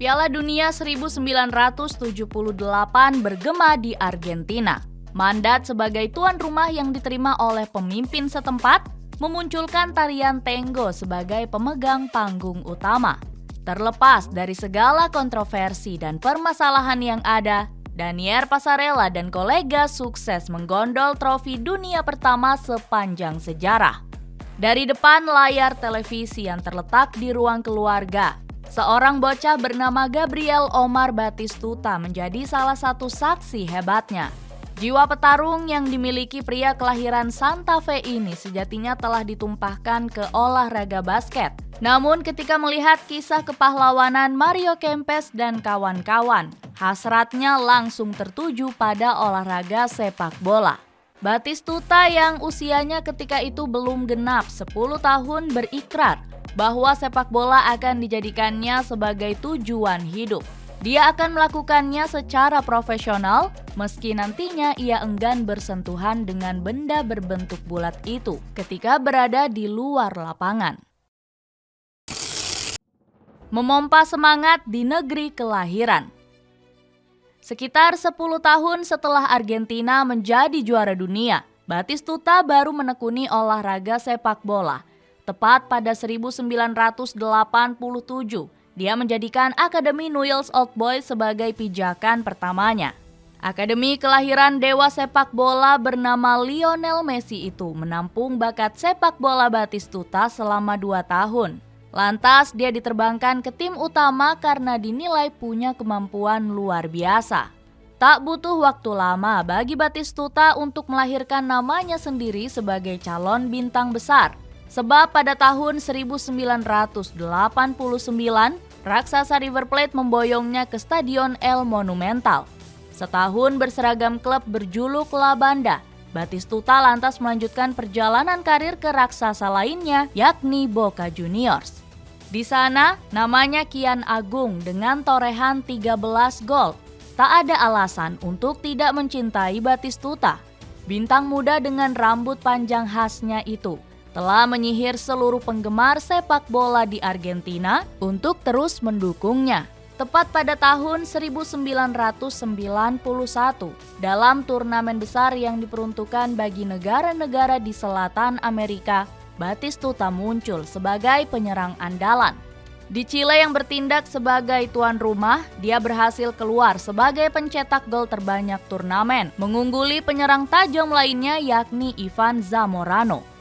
Piala Dunia 1978 bergema di Argentina. Mandat sebagai tuan rumah yang diterima oleh pemimpin setempat memunculkan tarian tango sebagai pemegang panggung utama. Terlepas dari segala kontroversi dan permasalahan yang ada, Danier Passarella dan kolega sukses menggondol trofi dunia pertama sepanjang sejarah. Dari depan layar televisi yang terletak di ruang keluarga, seorang bocah bernama Gabriel Omar Batistuta menjadi salah satu saksi hebatnya. Jiwa petarung yang dimiliki pria kelahiran Santa Fe ini sejatinya telah ditumpahkan ke olahraga basket. Namun ketika melihat kisah kepahlawanan Mario Kempes dan kawan-kawan, hasratnya langsung tertuju pada olahraga sepak bola. Batistuta yang usianya ketika itu belum genap 10 tahun berikrar bahwa sepak bola akan dijadikannya sebagai tujuan hidup. Dia akan melakukannya secara profesional meski nantinya ia enggan bersentuhan dengan benda berbentuk bulat itu ketika berada di luar lapangan. Memompa semangat di negeri kelahiran. Sekitar 10 tahun setelah Argentina menjadi juara dunia, Batistuta baru menekuni olahraga sepak bola. Tepat pada 1987, dia menjadikan Akademi Newell's Old Boys sebagai pijakan pertamanya. Akademi kelahiran dewa sepak bola bernama Lionel Messi itu menampung bakat sepak bola Batistuta selama 2 tahun. Lantas dia diterbangkan ke tim utama karena dinilai punya kemampuan luar biasa. Tak butuh waktu lama bagi Batistuta untuk melahirkan namanya sendiri sebagai calon bintang besar. Sebab pada tahun 1989, raksasa River Plate memboyongnya ke Stadion El Monumental. Setahun berseragam klub berjuluk La Banda, Batistuta lantas melanjutkan perjalanan karir ke raksasa lainnya, yakni Boca Juniors. Di sana, namanya kian agung dengan torehan 13 gol. Tak ada alasan untuk tidak mencintai Batistuta. Bintang muda dengan rambut panjang khasnya itu telah menyihir seluruh penggemar sepak bola di Argentina untuk terus mendukungnya. Tepat pada tahun 1991, dalam turnamen besar yang diperuntukkan bagi negara-negara di selatan Amerika, Batistuta muncul sebagai penyerang andalan. Di Chile yang bertindak sebagai tuan rumah, dia berhasil keluar sebagai pencetak gol terbanyak turnamen, mengungguli penyerang tajam lainnya yakni Ivan Zamorano.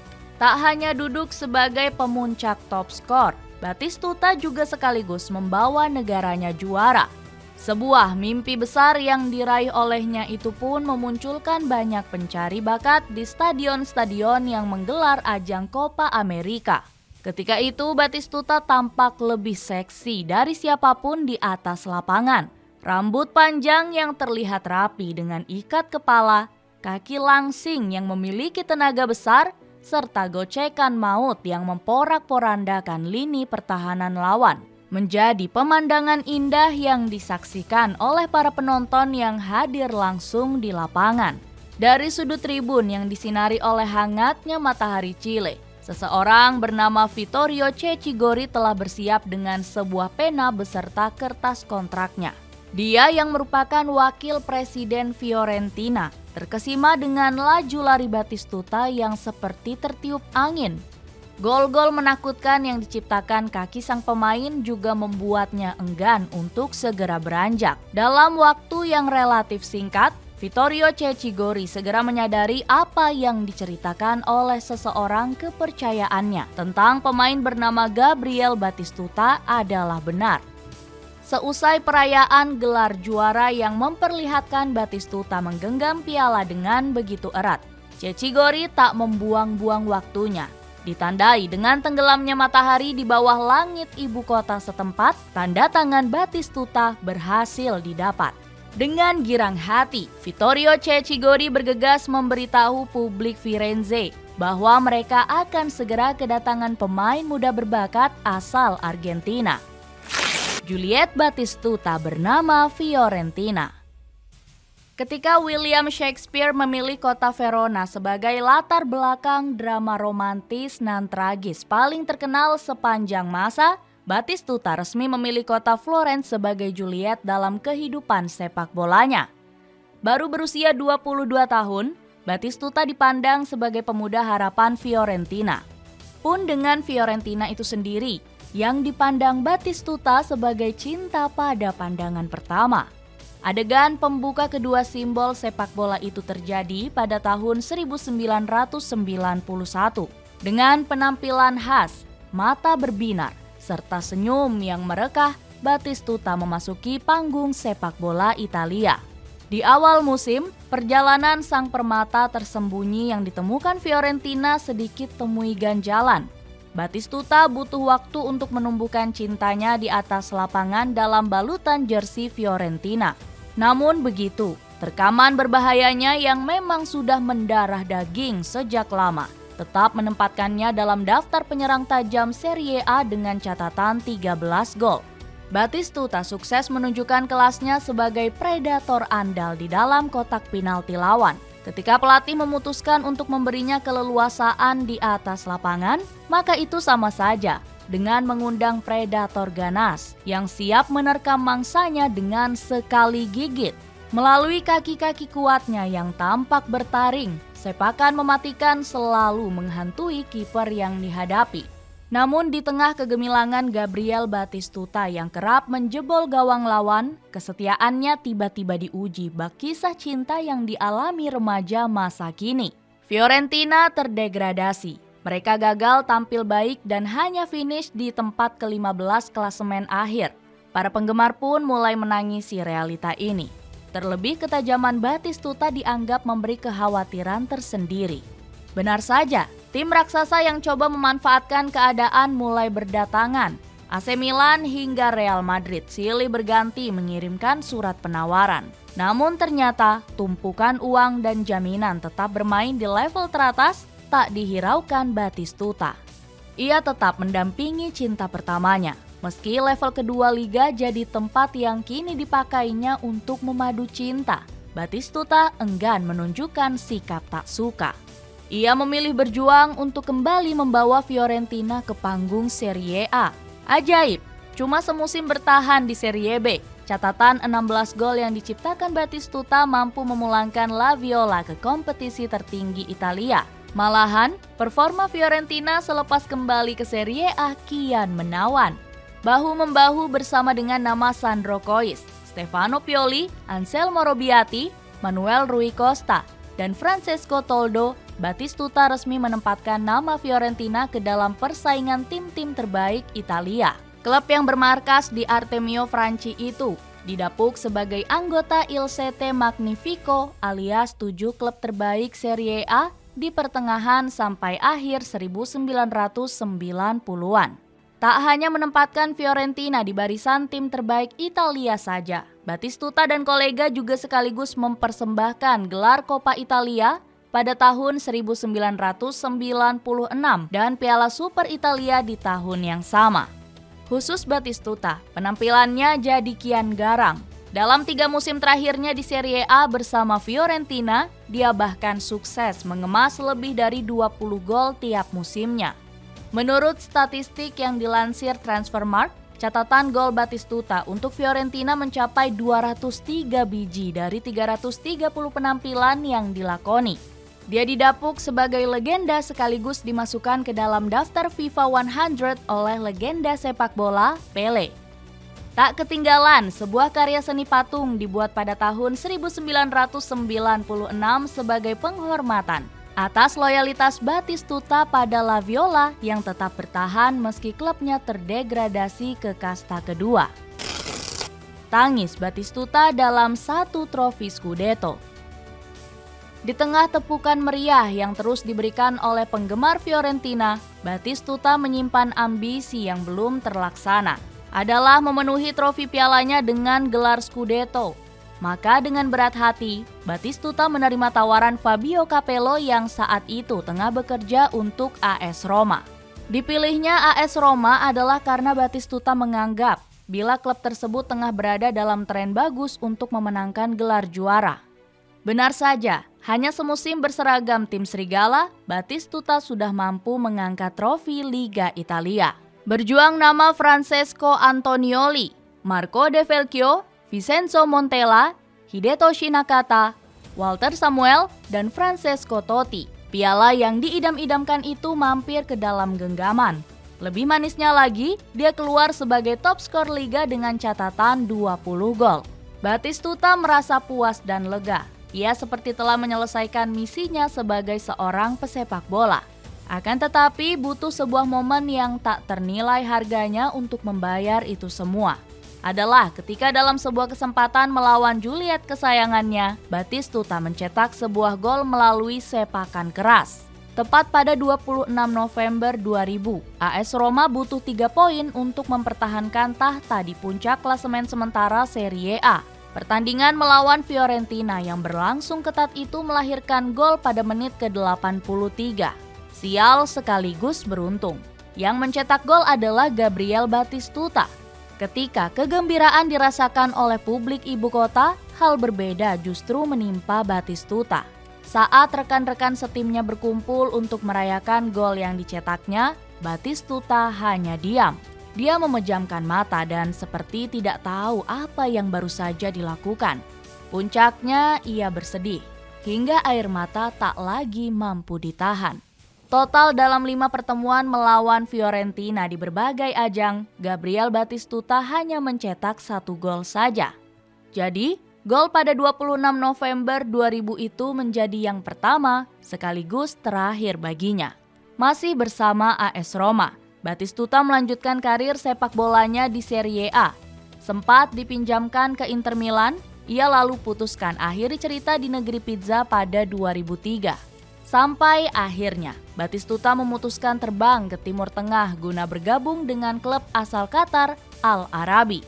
Tak hanya duduk sebagai pemuncak top skor, Batistuta juga sekaligus membawa negaranya juara. Sebuah mimpi besar yang diraih olehnya itu pun memunculkan banyak pencari bakat di stadion-stadion yang menggelar ajang Copa America. Ketika itu Batistuta tampak lebih seksi dari siapapun di atas lapangan. Rambut panjang yang terlihat rapi dengan ikat kepala, kaki langsing yang memiliki tenaga besar, serta gocekan maut yang memporak-porandakan lini pertahanan lawan. Menjadi pemandangan indah yang disaksikan oleh para penonton yang hadir langsung di lapangan. Dari sudut tribun yang disinari oleh hangatnya matahari Chile, seseorang bernama Vittorio Cecigori telah bersiap dengan sebuah pena beserta kertas kontraknya. Dia yang merupakan wakil presiden Fiorentina terkesima dengan laju lari Batistuta yang seperti tertiup angin. Gol-gol menakutkan yang diciptakan kaki sang pemain juga membuatnya enggan untuk segera beranjak. Dalam waktu yang relatif singkat, Vittorio Cecigori segera menyadari apa yang diceritakan oleh seseorang kepercayaannya tentang pemain bernama Gabriel Batistuta adalah benar. Seusai perayaan gelar juara yang memperlihatkan Batistuta menggenggam piala dengan begitu erat, Cecigori tak membuang-buang waktunya. Ditandai dengan tenggelamnya matahari di bawah langit ibu kota setempat, tanda tangan Batistuta berhasil didapat. Dengan girang hati, Vittorio Cecigori bergegas memberitahu publik Firenze bahwa mereka akan segera kedatangan pemain muda berbakat asal Argentina. Juliet Batistuta bernama Fiorentina. Ketika William Shakespeare memilih kota Verona sebagai latar belakang drama romantis nan tragis paling terkenal sepanjang masa, Batistuta resmi memilih kota Florence sebagai Juliet dalam kehidupan sepak bolanya. Baru berusia 22 tahun, Batistuta dipandang sebagai pemuda harapan Fiorentina. Pun dengan Fiorentina itu sendiri, yang dipandang Batistuta sebagai cinta pada pandangan pertama. Adegan pembuka kedua simbol sepak bola itu terjadi pada tahun 1991 dengan penampilan khas, mata berbinar, serta senyum yang merekah. Batistuta memasuki panggung sepak bola Italia. Di awal musim, perjalanan sang permata tersembunyi yang ditemukan Fiorentina sedikit temui ganjalan. Batistuta butuh waktu untuk menumbuhkan cintanya di atas lapangan dalam balutan jersey Fiorentina. Namun begitu, rekaman berbahayanya yang memang sudah mendarah daging sejak lama tetap menempatkannya dalam daftar penyerang tajam Serie A dengan catatan 13 gol. Batistuta sukses menunjukkan kelasnya sebagai predator andal di dalam kotak penalti lawan. Ketika pelatih memutuskan untuk memberinya keleluasaan di atas lapangan, maka itu sama saja dengan mengundang predator ganas yang siap menerkam mangsanya dengan sekali gigit. Melalui kaki-kaki kuatnya yang tampak bertaring, sepakan mematikan selalu menghantui kiper yang dihadapi. Namun di tengah kegemilangan Gabriel Batistuta yang kerap menjebol gawang lawan, kesetiaannya tiba-tiba diuji bak kisah cinta yang dialami remaja masa kini. Fiorentina terdegradasi. Mereka gagal tampil baik dan hanya finish di tempat ke-15 klasemen akhir. Para penggemar pun mulai menangisi realita ini. Terlebih ketajaman Batistuta dianggap memberi kekhawatiran tersendiri. Benar saja, tim raksasa yang coba memanfaatkan keadaan mulai berdatangan. AC Milan hingga Real Madrid silih berganti mengirimkan surat penawaran. Namun ternyata tumpukan uang dan jaminan tetap bermain di level teratas tak dihiraukan Batistuta. Ia tetap mendampingi cinta pertamanya. Meski level kedua liga jadi tempat yang kini dipakainya untuk memadu cinta, Batistuta enggan menunjukkan sikap tak suka. Ia memilih berjuang untuk kembali membawa Fiorentina ke panggung Serie A. Ajaib, cuma semusim bertahan di Serie B. Catatan 16 gol yang diciptakan Batistuta mampu memulangkan La Viola ke kompetisi tertinggi Italia. Malahan, performa Fiorentina selepas kembali ke Serie A kian menawan. Bahu-membahu bersama dengan nama Sandro Cois, Stefano Pioli, Anselmo Robiati, Manuel Rui Costa, dan Francesco Toldo, Batistuta resmi menempatkan nama Fiorentina ke dalam persaingan tim-tim terbaik Italia. Klub yang bermarkas di Artemio Franchi itu didapuk sebagai anggota Il Sette Magnifico alias 7 klub terbaik Serie A di pertengahan sampai akhir 1990-an. Tak hanya menempatkan Fiorentina di barisan tim terbaik Italia saja, Batistuta dan kolega juga sekaligus mempersembahkan gelar Coppa Italia pada tahun 1996 dan Piala Super Italia di tahun yang sama. Khusus Batistuta, penampilannya jadi kian garang. Dalam 3 musim terakhirnya di Serie A bersama Fiorentina, dia bahkan sukses mengemas lebih dari 20 gol tiap musimnya. Menurut statistik yang dilansir Transfermarkt, catatan gol Batistuta untuk Fiorentina mencapai 203 biji dari 330 penampilan yang dilakoni. Dia didapuk sebagai legenda sekaligus dimasukkan ke dalam daftar FIFA 100 oleh legenda sepak bola Pele. Tak ketinggalan, sebuah karya seni patung dibuat pada tahun 1996 sebagai penghormatan atas loyalitas Batistuta pada La Viola yang tetap bertahan meski klubnya terdegradasi ke kasta kedua. Tangis Batistuta dalam 1 trofi Scudetto. Di tengah tepukan meriah yang terus diberikan oleh penggemar Fiorentina, Batistuta menyimpan ambisi yang belum terlaksana, adalah memenuhi trofi pialanya dengan gelar Scudetto. Maka dengan berat hati, Batistuta menerima tawaran Fabio Capello yang saat itu tengah bekerja untuk AS Roma. Dipilihnya AS Roma adalah karena Batistuta menganggap bila klub tersebut tengah berada dalam tren bagus untuk memenangkan gelar juara. Benar saja, hanya semusim berseragam tim Serigala, Batistuta sudah mampu mengangkat trofi Liga Italia. Berjuang nama Francesco Antonioli, Marco De Vecchio, Vincenzo Montella, Hidetoshi Nakata, Walter Samuel, dan Francesco Totti. Piala yang diidam-idamkan itu mampir ke dalam genggaman. Lebih manisnya lagi, dia keluar sebagai top skor liga dengan catatan 20 gol. Batistuta merasa puas dan lega. Ia seperti telah menyelesaikan misinya sebagai seorang pesepak bola. Akan tetapi butuh sebuah momen yang tak ternilai harganya untuk membayar itu semua. Adalah ketika dalam sebuah kesempatan melawan Juliet kesayangannya, Batistuta mencetak sebuah gol melalui sepakan keras. Tepat pada 26 November 2000, AS Roma butuh 3 poin untuk mempertahankan tahta di puncak klasemen sementara Serie A. Pertandingan melawan Fiorentina yang berlangsung ketat itu melahirkan gol pada menit ke-83. Sial sekaligus beruntung. Yang mencetak gol adalah Gabriel Batistuta. Ketika kegembiraan dirasakan oleh publik ibu kota, hal berbeda justru menimpa Batistuta. Saat rekan-rekan setimnya berkumpul untuk merayakan gol yang dicetaknya, Batistuta hanya diam. Dia memejamkan mata dan seperti tidak tahu apa yang baru saja dilakukan. Puncaknya ia bersedih, hingga air mata tak lagi mampu ditahan. Total dalam 5 pertemuan melawan Fiorentina di berbagai ajang, Gabriel Batistuta hanya mencetak 1 gol saja. Jadi, gol pada 26 November 2000 itu menjadi yang pertama sekaligus terakhir baginya. Masih bersama AS Roma, Batistuta melanjutkan karir sepak bolanya di Serie A. Sempat dipinjamkan ke Inter Milan, ia lalu putuskan akhiri cerita di negeri pizza pada 2003. Sampai akhirnya, Batistuta memutuskan terbang ke Timur Tengah guna bergabung dengan klub asal Qatar, Al Arabi.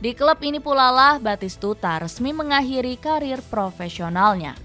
Di klub ini pula lah Batistuta resmi mengakhiri karir profesionalnya.